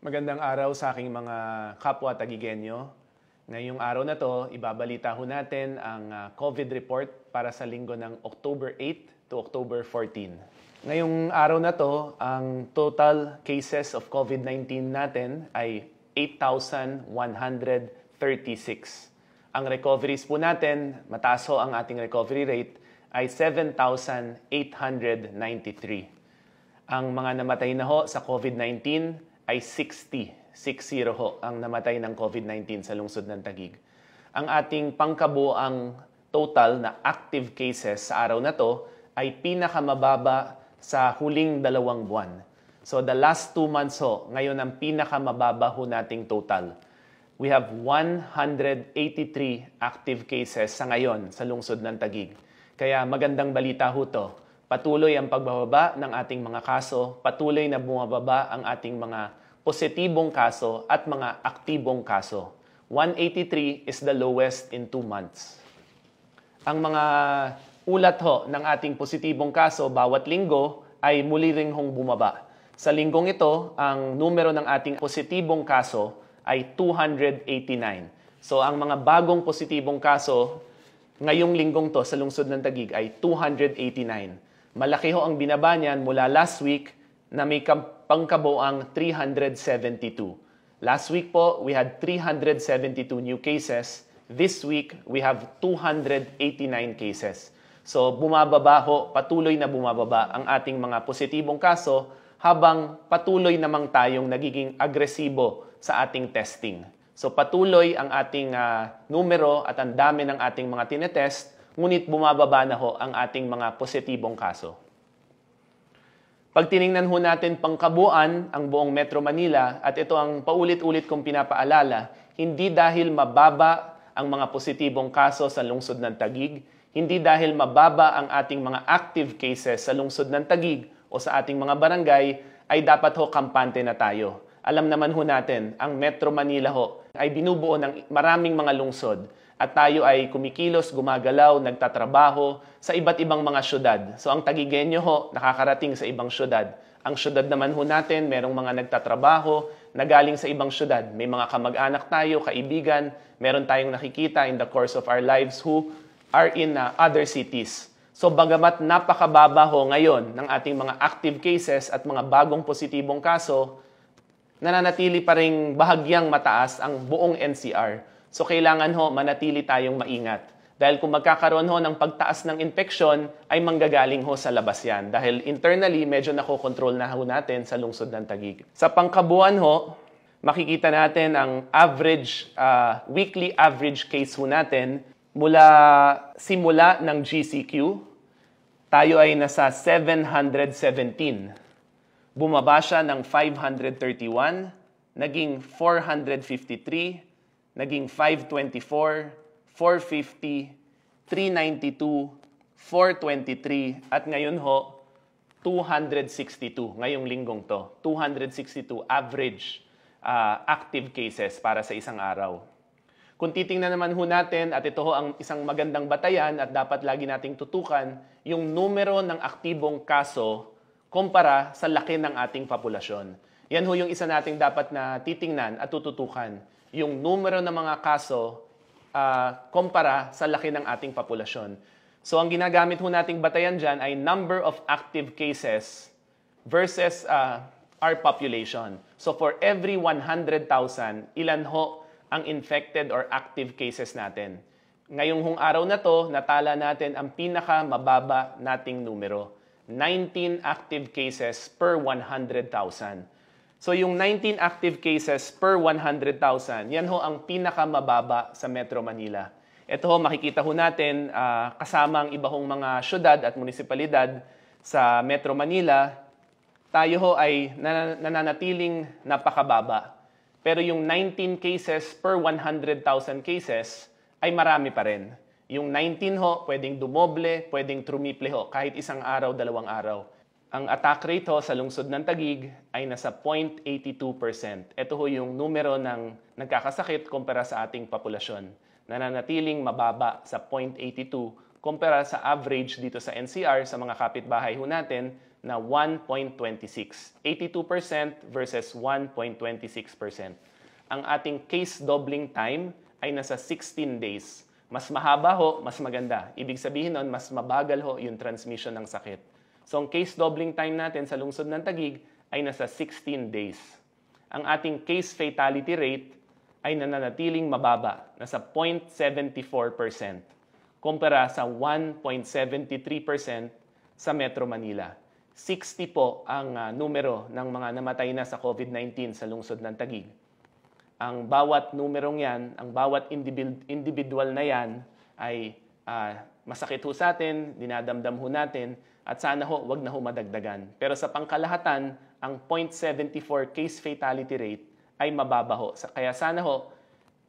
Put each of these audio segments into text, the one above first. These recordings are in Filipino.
Magandang araw sa aking mga kapwa Tagigenyo. Ngayong araw na to, ibabalita ho natin ang COVID report para sa linggo ng October 8 to October 14. Ngayong araw na to, ang total cases of COVID-19 natin ay 8,136. Ang recoveries po natin, mataas ho ang ating recovery rate, ay 7,893. Ang mga namatay na ho sa COVID-19 ay 60 ho ang namatay ng COVID-19 sa lungsod ng Taguig. Ang ating pangkabuoang total na active cases sa araw na to ay pinakamababa sa huling 2 buwan. So the last 2 months ho, ngayon ang pinakamababa ho nating total. We have 183 active cases sa ngayon sa lungsod ng Taguig. Kaya magandang balita ho to. Patuloy ang pagbababa ng ating mga kaso, patuloy na bumababa ang ating mga positibong kaso at mga aktibong kaso. 183 is the lowest in 2 months. Ang mga ulat ho ng ating positibong kaso bawat linggo ay muli ring hong bumaba. Sa linggong ito, ang numero ng ating positibong kaso ay 289. So ang mga bagong positibong kaso ngayong linggong to sa lungsod ng Taguig ay 289. Malaki ho ang binaba niyan mula last week na may pangkabuoang 372. Last week po, we had 372 new cases. This week, we have 289 cases. So bumababa ho, patuloy na bumababa ang ating mga positibong kaso habang patuloy namang tayong nagiging agresibo sa ating testing. So patuloy ang ating numero at ang dami ng ating mga tinetest, ngunit bumababa na ho ang ating mga positibong kaso. Pag tiningnan ho natin pangkabuuan ang buong Metro Manila, at ito ang paulit-ulit kong pinapaalala, hindi dahil mababa ang mga positibong kaso sa lungsod ng Taguig, hindi dahil mababa ang ating mga active cases sa lungsod ng Taguig o sa ating mga barangay, ay dapat ho kampante na tayo. Alam naman ho natin, ang Metro Manila ho ay binubuo ng maraming mga lungsod at tayo ay kumikilos, gumagalaw, nagtatrabaho sa iba't ibang mga syudad. So ang Taguigenyo ho, nakakarating sa ibang syudad. Ang syudad naman ho natin, merong mga nagtatrabaho na galing sa ibang syudad. May mga kamag-anak tayo, kaibigan, meron tayong nakikita in the course of our lives who are in other cities. So bagamat napakababa ho ngayon ng ating mga active cases at mga bagong positibong kaso, nananatili pa ring bahagyang mataas ang buong NCR. So kailangan ho manatili tayong maingat. Dahil kung magkakaroon ho ng pagtaas ng infeksyon, ay manggagaling ho sa labas yan. Dahil internally, medyo nakokontrol na ho natin sa lungsod ng Taguig. Sa pangkabuuan ho, makikita natin ang average, weekly average case ho natin mula simula ng GCQ, tayo ay nasa 717. Bumaba siya ng 531, naging 453, naging 524, 450, 392, 423, at ngayon ho, 262. Ngayong linggong to, 262 average active cases para sa isang araw. Kung titingnan naman ho natin, at ito ho ang isang magandang batayan at dapat lagi nating tutukan, yung numero ng aktibong kaso kumpara sa laki ng ating populasyon. Yan ho yung isa nating dapat na titingnan at tututukan. Yung numero ng mga kaso kumpara sa laki ng ating populasyon. So ang ginagamit ho nating batayan dyan ay number of active cases versus our population. So for every 100,000, ilan ho ang infected or active cases natin. Ngayong hong araw na to, natala natin ang pinakamababa nating numero. 19 active cases per 100,000. So yung 19 active cases per 100,000, yan ho ang pinakamababa sa Metro Manila. Ito ho, makikita ho natin kasama ang iba hong mga syudad at munisipalidad sa Metro Manila, tayo ho ay nananatiling napakababa. Pero yung 19 cases per 100,000 cases ay marami pa rin. Yung 19 ho, pwedeng dumoble, pwedeng trumiple ho, kahit isang araw, 2 araw. Ang attack rate ho sa lungsod ng Taguig ay nasa 0.82%. Ito ho yung numero ng nagkakasakit kumpara sa ating populasyon. Nananatiling mababa sa 0.82 kumpara sa average dito sa NCR sa mga kapitbahay ho natin na 1.26. 82% versus 1.26%. Ang ating case doubling time ay nasa 16 days. Mas mahaba ho, mas maganda. Ibig sabihin nun, mas mabagal ho yung transmission ng sakit. So ang case doubling time natin sa lungsod ng Taguig ay nasa 16 days. Ang ating case fatality rate ay nananatiling mababa, nasa 0.74%, kumpara sa 1.73% sa Metro Manila. 60 po ang numero ng mga namatay na sa COVID-19 sa lungsod ng Taguig. Ang bawat numerong yan, ang bawat individual na yan ay masakit ho sa atin, dinadamdam ho natin, at sana ho, wag na ho madagdagan. Pero sa pangkalahatan, ang 0.74 case fatality rate ay mababa ho. Kaya sana ho,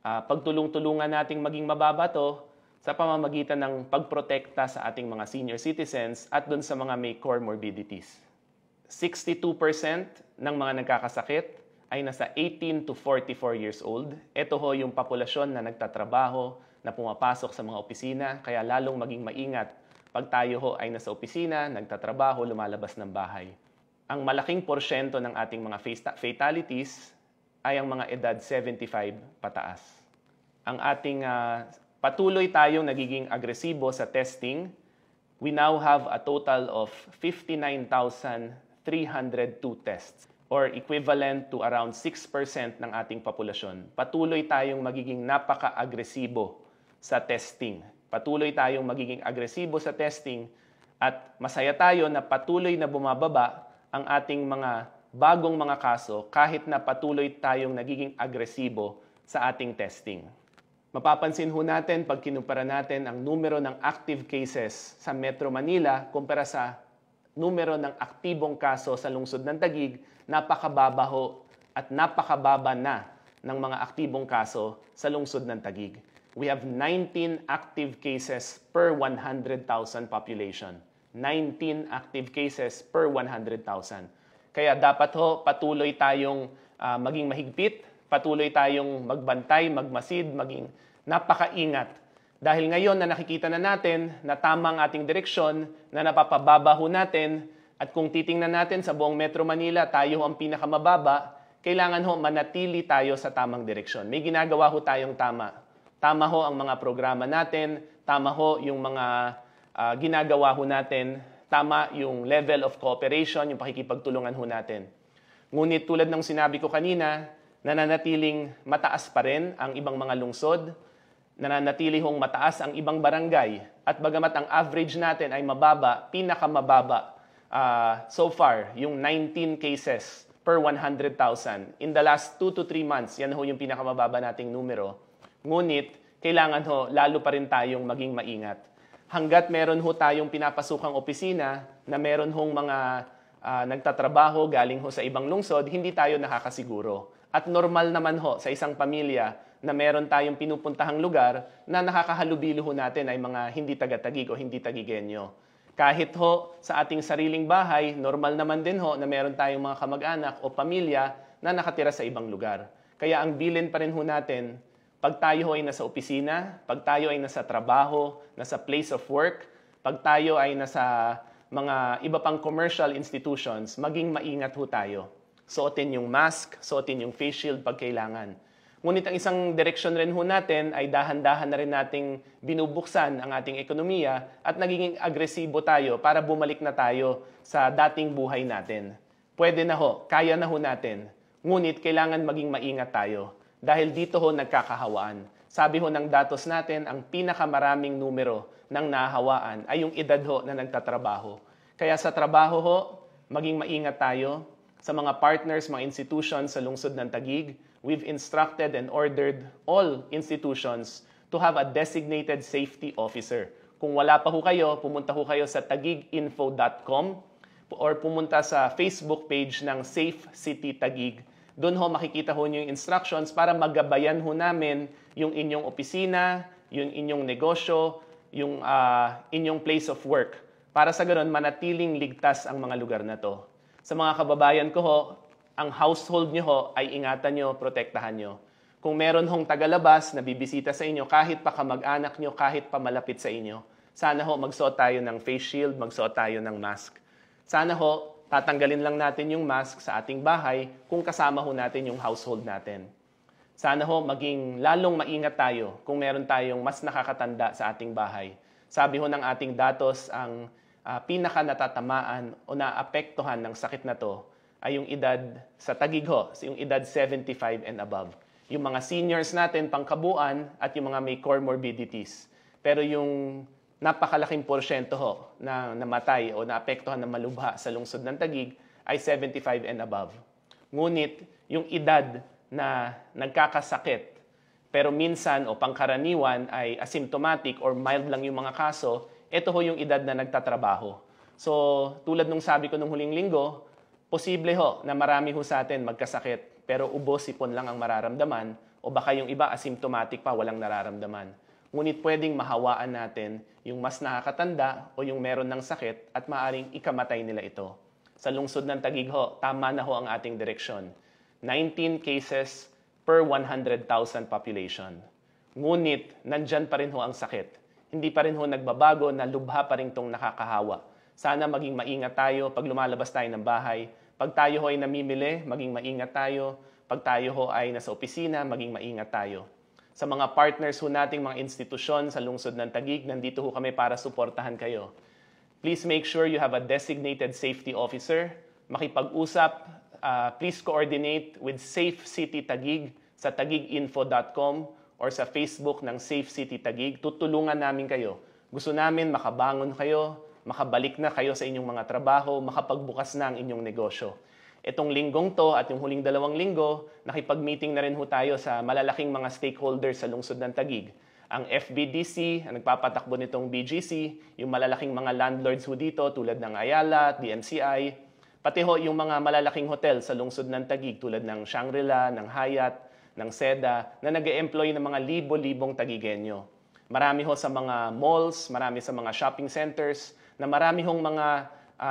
pagtulong-tulungan nating maging mababa to sa pamamagitan ng pagprotekta sa ating mga senior citizens at dun sa mga may comorbidities. 62% ng mga nagkakasakit ay nasa 18 to 44 years old. Ito ho yung populasyon na nagtatrabaho, na pumapasok sa mga opisina, kaya lalong maging maingat pag tayo ho ay nasa opisina, nagtatrabaho, lumalabas ng bahay. Ang malaking porsyento ng ating mga fatalities ay ang mga edad 75 pataas. Ang ating patuloy tayong nagiging agresibo sa testing. We now have a total of 59,302 tests, or equivalent to around 6% ng ating populasyon. Patuloy tayong magiging napaka-agresibo sa testing. Patuloy tayong magiging agresibo sa testing at masaya tayo na patuloy na bumababa ang ating mga bagong mga kaso kahit na patuloy tayong nagiging agresibo sa ating testing. Mapapansin ho natin pag kinumpara natin ang numero ng active cases sa Metro Manila kumpara sa numero ng aktibong kaso sa lungsod ng Taguig, napakababa ho at napakababa na ng mga aktibong kaso sa lungsod ng Taguig. We have 19 active cases per 100,000 population. 19 active cases per 100,000. Kaya dapat ho patuloy tayong maging mahigpit, patuloy tayong magbantay, magmasid, maging napakaingat. Dahil ngayon na nakikita na natin na tama ang ating direksyon, na napapababa ho natin, at kung titingnan natin sa buong Metro Manila, tayo ang pinakamababa, kailangan ho manatili tayo sa tamang direksyon. May ginagawa ho tayong tama. Tama ho ang mga programa natin, tama ho yung mga ginagawa ho natin, tama yung level of cooperation, yung pakikipagtulungan ho natin. Ngunit tulad ng sinabi ko kanina, nananatiling mataas pa rin ang ibang mga lungsod, nananatili hong mataas ang ibang barangay, at bagamat ang average natin ay mababa, pinakamababa so far, yung 19 cases per 100,000. In the last 2 to 3 months, yan ho yung pinakamababa nating numero. Ngunit, kailangan ho, lalo pa rin tayong maging maingat. Hanggat meron ho tayong pinapasukang opisina na meron hong mga nagtatrabaho galing ho sa ibang lungsod, hindi tayo nakakasiguro. At normal naman ho sa isang pamilya na meron tayong pinupuntahang lugar na nakakahalubilo ho natin ay mga hindi taga-Taguig o hindi Taguigenyo. Kahit ho sa ating sariling bahay, normal naman din ho na meron tayong mga kamag-anak o pamilya na nakatira sa ibang lugar. Kaya ang bilin pa rin ho natin, pag tayo ho ay nasa opisina, pag tayo ay nasa trabaho, nasa place of work, pag tayo ay nasa mga iba pang commercial institutions, maging maingat ho tayo. Suotin yung mask, suotin yung face shield pag kailangan. Ngunit ang isang direksyon rin ho natin ay dahan-dahan na rin nating binubuksan ang ating ekonomiya at nagiging agresibo tayo para bumalik na tayo sa dating buhay natin. Pwede na ho, kaya na ho natin. Ngunit kailangan maging maingat tayo dahil dito ho nagkakahawaan. Sabi ho ng datos natin, ang pinakamaraming numero ng nahawaan ay yung edad ho na nagtatrabaho. Kaya sa trabaho ho, maging maingat tayo. Sa mga partners, mga institutions sa lungsod ng Taguig, we've instructed and ordered all institutions to have a designated safety officer. Kung wala pa ho kayo, pumunta ho kayo sa taguiginfo.com or pumunta sa Facebook page ng Safe City Taguig. Doon ho makikita ho yung instructions para magabayan ho namin yung inyong opisina, yung inyong negosyo, yung inyong place of work. Para sa ganoon, manatiling ligtas ang mga lugar na to. Sa mga kababayan ko ho, ang household nyo ho ay ingatan nyo, protektahan nyo. Kung meron hong tagalabas na bibisita sa inyo, kahit pa kamag-anak nyo, kahit pa malapit sa inyo, sana ho magsuot tayo ng face shield, magsuot tayo ng mask. Sana ho, tatanggalin lang natin yung mask sa ating bahay kung kasama ho natin yung household natin. Sana ho, maging lalong maingat tayo kung meron tayong mas nakakatanda sa ating bahay. Sabi ho ng ating datos, ang pinaka natatamaan o naapektuhan ng sakit na to ay yung edad sa Taguig ho, yung edad 75 and above. Yung mga seniors natin, pangkabuuan, at yung mga may comorbidities. Pero yung napakalaking porsyento ho na namatay o naapektuhan ng malubha sa lungsod ng Taguig ay 75 and above. Ngunit yung edad na nagkakasakit pero minsan o pangkaraniwan ay asymptomatic or mild lang yung mga kaso, ito ho yung edad na nagtatrabaho. So tulad nung sabi ko nung huling linggo, posible ho na marami ho sa atin magkasakit pero ubo, sipon lang ang mararamdaman o baka yung iba asymptomatic pa, walang nararamdaman. Ngunit pwedeng mahawaan natin yung mas nakakatanda o yung meron ng sakit at maaring ikamatay nila ito. Sa lungsod ng Taguig ho, tama na ho ang ating direksyon. 19 cases per 100,000 population. Ngunit, nandyan pa rin ho ang sakit. Hindi pa rin ho nagbabago na lubha pa rin itong nakakahawa. Sana maging maingat tayo pag lumalabas tayo ng bahay. Pag tayo ho ay namimili, maging maingat tayo. Pag tayo ho ay nasa opisina, maging maingat tayo. Sa mga partners ho nating mga institusyon sa lungsod ng Taguig, nandito ho kami para suportahan kayo. Please make sure you have a designated safety officer. Makipag-usap, please coordinate with Safe City Taguig sa taguiginfo.com or sa Facebook ng Safe City Taguig. Tutulungan namin kayo. Gusto namin makabangon kayo, makabalik na kayo sa inyong mga trabaho, makapagbukas na ang inyong negosyo. Itong linggong to at yung huling 2 linggo, nakipag-meeting na rin ho tayo sa malalaking mga stakeholders sa lungsod ng Taguig. Ang FBDC, ang nagpapatakbo nitong BGC, yung malalaking mga landlords ho dito tulad ng Ayala at DMCI, pati ho yung mga malalaking hotel sa lungsod ng Taguig tulad ng Shangri-La, ng Hyatt, ng Seda na nag-e-employ ng mga libo-libong Taguigenyo. Marami ho sa mga malls, marami sa mga shopping centers, na marami hong mga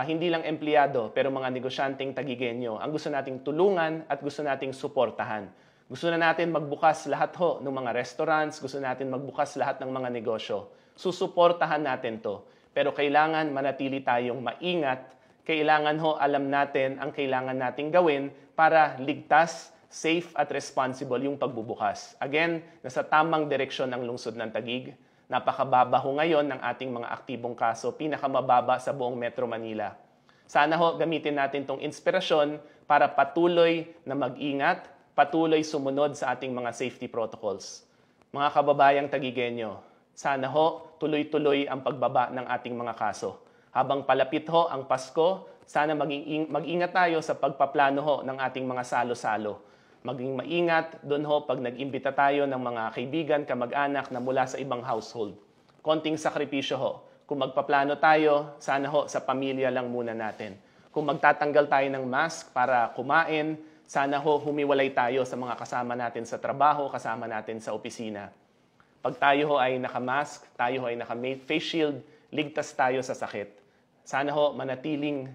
hindi lang empleyado pero mga negosyanteng Taguigenyo ang gusto nating tulungan at gusto nating suportahan. Gusto na natin magbukas lahat ho ng mga restaurants, gusto natin magbukas lahat ng mga negosyo. Susuportahan natin to. Pero kailangan manatili tayong maingat. Kailangan ho alam natin ang kailangan nating gawin para ligtas, safe at responsible yung pagbubukas. Again, nasa tamang direksyon ang lungsod ng Taguig. Napakababa ho ngayon ng ating mga aktibong kaso, pinakamababa sa buong Metro Manila. Sana ho gamitin natin tong inspirasyon para patuloy na mag-ingat, patuloy sumunod sa ating mga safety protocols. Mga kababayang Taguigenyo, sana ho tuloy-tuloy ang pagbaba ng ating mga kaso. Habang palapit ho ang Pasko, sana mag-ingat tayo sa pagpaplano ho ng ating mga salo-salo. Maging maingat doon ho pag nag-imbita tayo ng mga kaibigan, kamag-anak na mula sa ibang household. Konting sakripisyo ho. Kung magpaplano tayo, sana ho sa pamilya lang muna natin. Kung magtatanggal tayo ng mask para kumain, sana ho humiwalay tayo sa mga kasama natin sa trabaho, kasama natin sa opisina. Pag tayo ho ay naka-mask, tayo ho ay naka-face shield, ligtas tayo sa sakit. Sana ho manatiling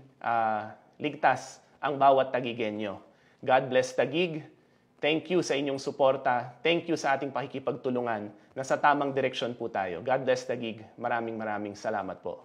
ligtas ang bawat Taguigenyo. God bless Taguig. Thank you sa inyong suporta. Thank you sa ating pakikipagtulungan. Nasa tamang direksyon po tayo. God bless Taguig. Maraming salamat po.